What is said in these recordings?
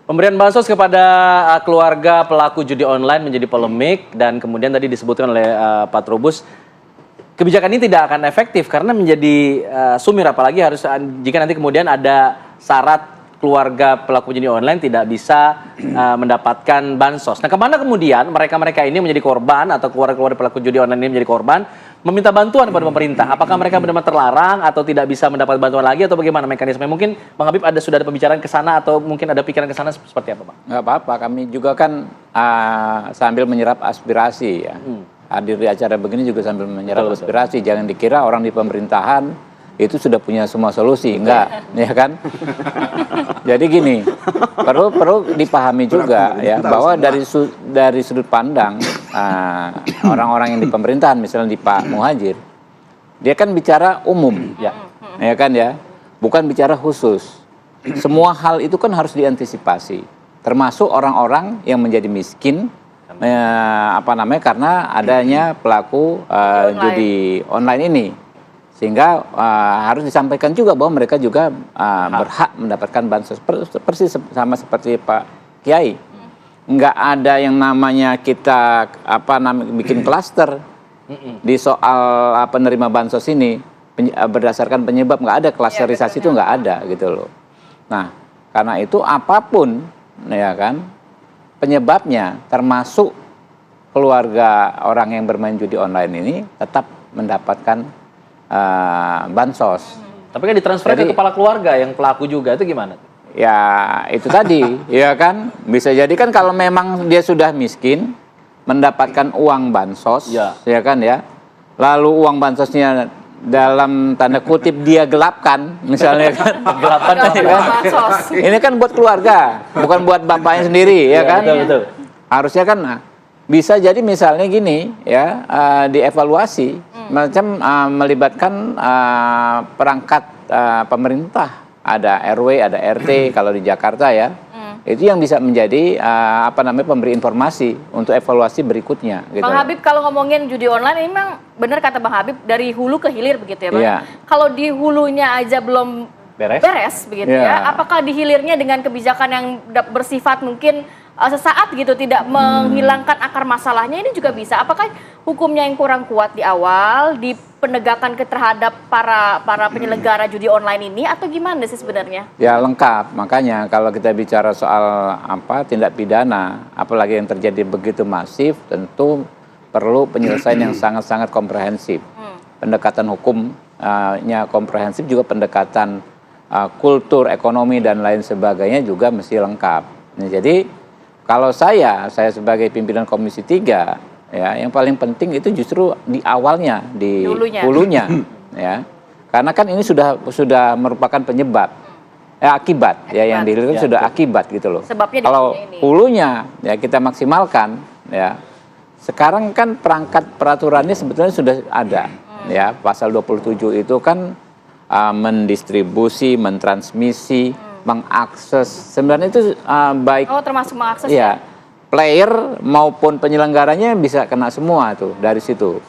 Pemberian bansos kepada keluarga pelaku judi online menjadi polemik dan kemudian tadi disebutkan oleh Pak Trubus, kebijakan ini tidak akan efektif karena menjadi sumir, apalagi harus jika nanti kemudian ada syarat keluarga pelaku judi online tidak bisa mendapatkan bansos. Nah, kemana kemudian mereka-mereka ini menjadi korban atau keluarga-keluarga pelaku judi online ini menjadi korban, meminta bantuan kepada pemerintah? Apakah mereka benar-benar terlarang atau tidak bisa mendapat bantuan lagi atau bagaimana mekanisme? Mungkin Bang Habib sudah ada pembicaraan ke sana atau mungkin ada pikiran ke sana seperti apa, Bang? Nggak apa-apa, kami juga kan sambil menyerap aspirasi ya. Hadir di acara begini juga sambil menyerap aspirasi. Jangan dikira orang di pemerintahan itu sudah punya semua solusi, enggak, ya kan? Jadi gini, perlu dipahami juga ya bahwa dari sudut pandang orang-orang yang di pemerintahan, misalnya di Pak Muhadjir, dia kan bicara umum, ya kan ya, bukan bicara khusus. Semua hal itu kan harus diantisipasi, termasuk orang-orang yang menjadi miskin, karena adanya pelaku judi online ini. Sehingga harus disampaikan juga bahwa mereka juga berhak mendapatkan bansos, persis sama seperti Pak Kiai. Nggak ada yang namanya kita bikin klaster di soal penerima bansos ini berdasarkan penyebab, nggak ada klasterisasi, itu nggak ada gitu loh. Nah, karena itu apapun ya kan penyebabnya, termasuk keluarga orang yang bermain judi online ini tetap mendapatkan bansos. Tapi kan ditransfer ke kepala keluarga yang pelaku juga, itu gimana? Ya itu tadi, ya kan bisa jadi kan kalau memang dia sudah miskin mendapatkan uang bansos, ya kan ya. Lalu uang bansosnya dalam tanda kutip dia gelapkan, misalnya kan. Gelapkan kan? Ini kan buat keluarga, bukan buat bapaknya sendiri, ya kan? Betul. Harusnya kan bisa jadi misalnya gini ya, dievaluasi macam melibatkan perangkat pemerintah, ada RW, ada RT kalau di Jakarta ya. Itu yang bisa menjadi pemberi informasi untuk evaluasi berikutnya gitu. Bang Habib, kalau ngomongin judi online ini memang benar kata Bang Habib, dari hulu ke hilir begitu ya, Bang. Yeah. Kalau di hulunya aja belum beres begitu ya, apakah di hilirnya dengan kebijakan yang bersifat mungkin sesaat gitu tidak menghilangkan akar masalahnya, ini juga bisa? Apakah hukumnya yang kurang kuat di awal di penegakan terhadap para penyelenggara judi online ini, atau gimana sih sebenarnya? Ya lengkap, makanya kalau kita bicara soal tindak pidana, apalagi yang terjadi begitu masif, tentu perlu penyelesaian yang sangat-sangat komprehensif. Pendekatan hukumnya komprehensif, juga pendekatan kultur, ekonomi dan lain sebagainya juga mesti lengkap. Nah, jadi kalau saya sebagai pimpinan Komisi 3, ya, yang paling penting itu justru di awalnya, di hulunya, ya, karena kan ini sudah merupakan penyebab, akibat, ya, yang dilihat sudah akibat gitu loh. Sebabnya kalau hulunya, ya kita maksimalkan, ya, sekarang kan perangkat peraturannya sebetulnya sudah ada, ya, pasal 27 itu kan mendistribusi, mentransmisi, mengakses, sebenarnya itu baik. Oh, termasuk mengakses ya? Player maupun penyelenggaranya bisa kena semua tuh dari situ.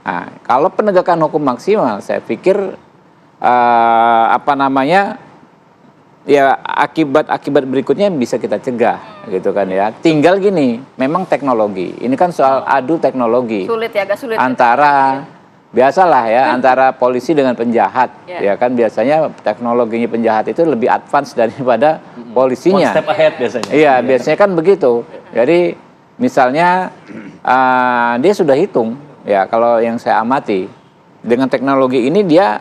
Nah, kalau penegakan hukum maksimal, saya pikir ya akibat berikutnya bisa kita cegah, gitu kan ya. Tinggal gini, memang teknologi. Ini kan soal adu teknologi. Sulit ya, agak sulit. Antara biasalah ya, antara polisi dengan penjahat, ya kan biasanya teknologinya penjahat itu lebih advance daripada polisinya. One step ahead biasanya. Iya, biasanya kan begitu. Jadi misalnya dia sudah hitung, ya kalau yang saya amati dengan teknologi ini dia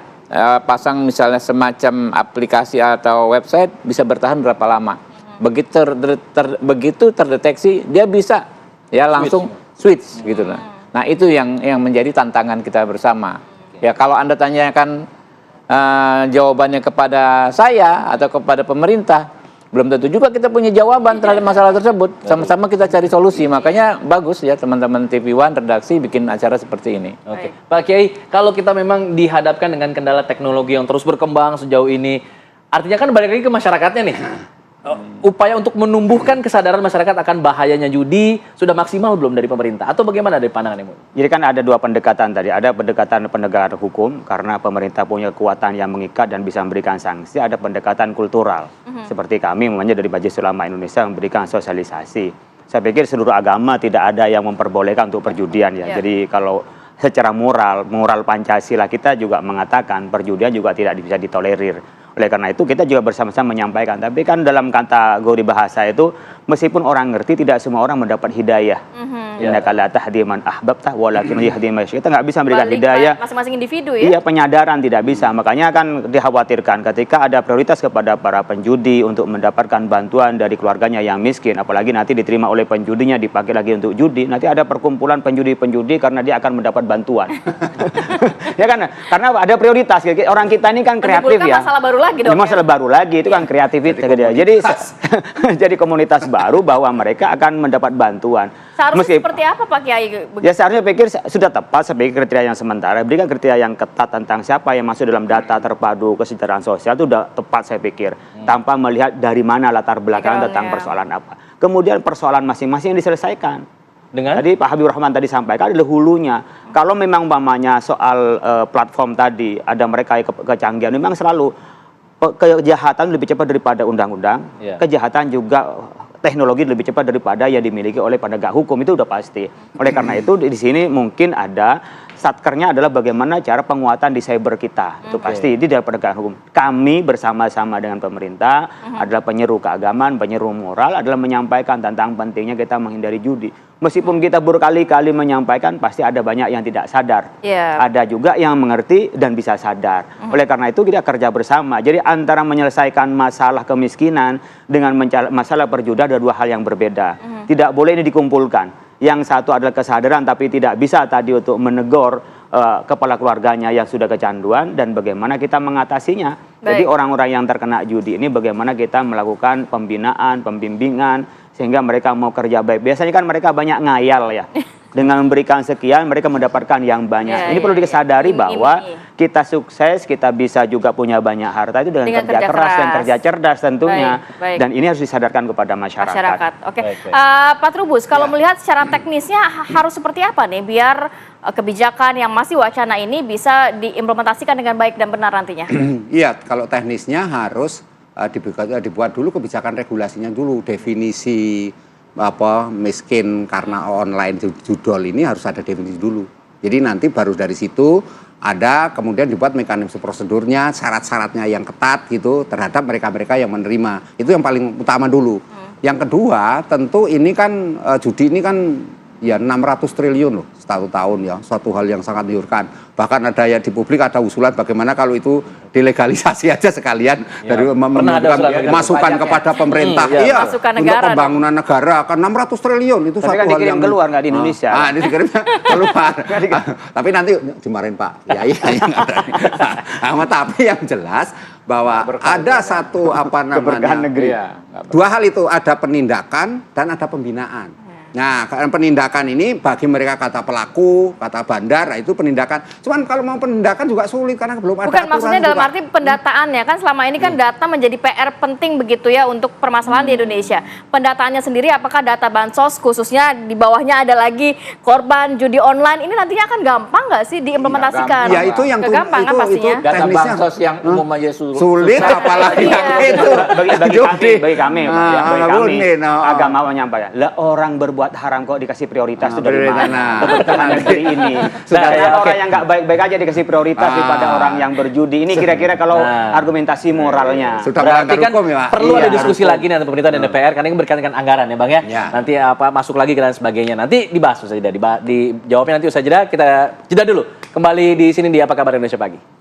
pasang misalnya semacam aplikasi atau website bisa bertahan berapa lama. Begitu terdeteksi dia bisa ya langsung switch gitu lah. Nah itu yang menjadi tantangan kita bersama. Ya kalau Anda tanyakan jawabannya kepada saya atau kepada pemerintah, belum tentu juga kita punya jawaban terhadap masalah tersebut. Sama-sama kita cari solusi. Makanya bagus ya teman-teman TV One redaksi bikin acara seperti ini. Oke, Pak Kiai, kalau kita memang dihadapkan dengan kendala teknologi yang terus berkembang sejauh ini, artinya kan balik lagi ke masyarakatnya nih. upaya untuk menumbuhkan kesadaran masyarakat akan bahayanya judi sudah maksimal belum dari pemerintah? Atau bagaimana dari pandangan Ibu? Jadi kan ada dua pendekatan tadi. Ada pendekatan penegakan hukum karena pemerintah punya kekuatan yang mengikat dan bisa memberikan sanksi. Ada pendekatan kultural. Seperti kami namanya dari Majelis Ulama Indonesia memberikan sosialisasi. Saya pikir seluruh agama tidak ada yang memperbolehkan untuk perjudian ya. Jadi kalau secara moral Pancasila kita juga mengatakan perjudian juga tidak bisa ditolerir. Oleh karena itu kita juga bersama-sama menyampaikan. Tapi kan dalam kategori bahasa itu meskipun orang ngerti tidak semua orang mendapat hidayah. Innaka la tahdi man ahbabta walakin yahdi man yasha. Kita nggak bisa memberikan hidayah. Masing-masing individu ya. Iya, penyadaran tidak bisa. Makanya kan dikhawatirkan ketika ada prioritas kepada para penjudi untuk mendapatkan bantuan dari keluarganya yang miskin, apalagi nanti diterima oleh penjudinya dipakai lagi untuk judi, nanti ada perkumpulan penjudi-penjudi karena dia akan mendapat bantuan. Ya kan? Karena ada prioritas. Orang kita ini kan kreatif ya. Masalah baru lagi dong. Masalah baru lagi itu kan kreativitas. Jadi jadi komunitas baru bahwa mereka akan mendapat bantuan. Seharusnya seperti apa Pak Kiai? Ya seharusnya pikir sudah tepat sebagai kriteria yang sementara. Berikan kriteria yang ketat tentang siapa yang masuk dalam data terpadu kesejahteraan sosial itu sudah tepat saya pikir. Tanpa melihat dari mana latar belakang tentang persoalan apa. Kemudian persoalan masing-masing yang diselesaikan. Dengan? Tadi Pak Habibur Rahman tadi sampaikan adalah hulunya. Kalau memang umpamanya soal platform tadi ada mereka kecanggihan, memang selalu kejahatan lebih cepat daripada undang-undang. Kejahatan juga teknologi lebih cepat daripada yang dimiliki oleh penegak hukum, itu udah pasti. Oleh karena itu di sini mungkin ada satkernya adalah bagaimana cara penguatan di cyber kita. Itu pasti di dalam penegakan hukum. Kami bersama-sama dengan pemerintah adalah penyeru keagamaan, penyeru moral adalah menyampaikan tentang pentingnya kita menghindari judi. Meskipun kita berkali-kali menyampaikan, pasti ada banyak yang tidak sadar. Ada juga yang mengerti dan bisa sadar. Oleh karena itu kita kerja bersama. Jadi antara menyelesaikan masalah kemiskinan dengan masalah perjudian ada dua hal yang berbeda. Tidak boleh ini dikumpulkan. Yang satu adalah kesadaran tapi tidak bisa tadi untuk menegur kepala keluarganya yang sudah kecanduan dan bagaimana kita mengatasinya. Jadi orang-orang yang terkena judi ini bagaimana kita melakukan pembinaan, pembimbingan sehingga mereka mau kerja baik. Biasanya kan mereka banyak ngayal ya. Dengan memberikan sekian mereka mendapatkan yang banyak. Ini perlu disadari bahwa kita sukses, kita bisa juga punya banyak harta itu dengan kerja keras dan kerja cerdas tentunya. Dan ini harus disadarkan kepada masyarakat. Oke. Pak Trubus, kalau melihat secara teknisnya harus seperti apa nih biar kebijakan yang masih wacana ini bisa diimplementasikan dengan baik dan benar nantinya? Iya, kalau teknisnya harus dibuat dulu kebijakan regulasinya dulu, definisi miskin karena online judol ini harus ada definisi dulu. Jadi nanti baru dari situ ada kemudian dibuat mekanisme prosedurnya, syarat-syaratnya yang ketat gitu terhadap mereka-mereka yang menerima. Itu yang paling utama dulu. Yang kedua, tentu ini kan judi ini kan ya 600 triliun loh satu tahun ya, suatu hal yang sangat menggiurkan. Bahkan ada ya di publik ada usulan bagaimana kalau itu dilegalisasi aja sekalian dari masukan kepada pemerintah. Iya, untuk pembangunan negara kan 600 triliun itu tapi satu kan hal yang keluar nggak di Indonesia. Ini dikirimnya keluar. Tapi nanti dimarahin Pak Kiai yang ada. Tapi yang jelas bahwa ada satu negeri. Dua hal itu, ada penindakan dan ada pembinaan. Nah, penindakan ini bagi mereka kata pelaku, kata bandar, itu penindakan. Cuman kalau mau penindakan juga sulit karena belum ada aturan. Bukan, maksudnya dalam arti pendataannya kan selama ini kan data menjadi PR penting begitu ya untuk permasalahan di Indonesia. Pendataannya sendiri apakah data bansos khususnya di bawahnya ada lagi korban judi online ini nantinya akan gampang nggak sih diimplementasikan? Ya itu yang gampang kan pastinya. Data bansos yang umum aja sulit apalagi yang itu. Bagi kami agama menyampaikan. Lah orang berbuat haram kok dikasih prioritas itu dari mana? Kebetulan negeri ini. Karena orang yang nggak baik-baik aja dikasih prioritas daripada orang yang berjudi. Ini kira-kira kalau argumentasi moralnya. Berarti kan perlu ada diskusi lagi nih antara pemerintah dan DPR karena ini berkaitan dengan anggaran ya Bang ya. Nanti masuk lagi dan sebagainya. Nanti dibahas usai jeda. Dijawabnya nanti usai jeda. Kita jeda dulu. Kembali di sini di Apa Kabar Indonesia Pagi.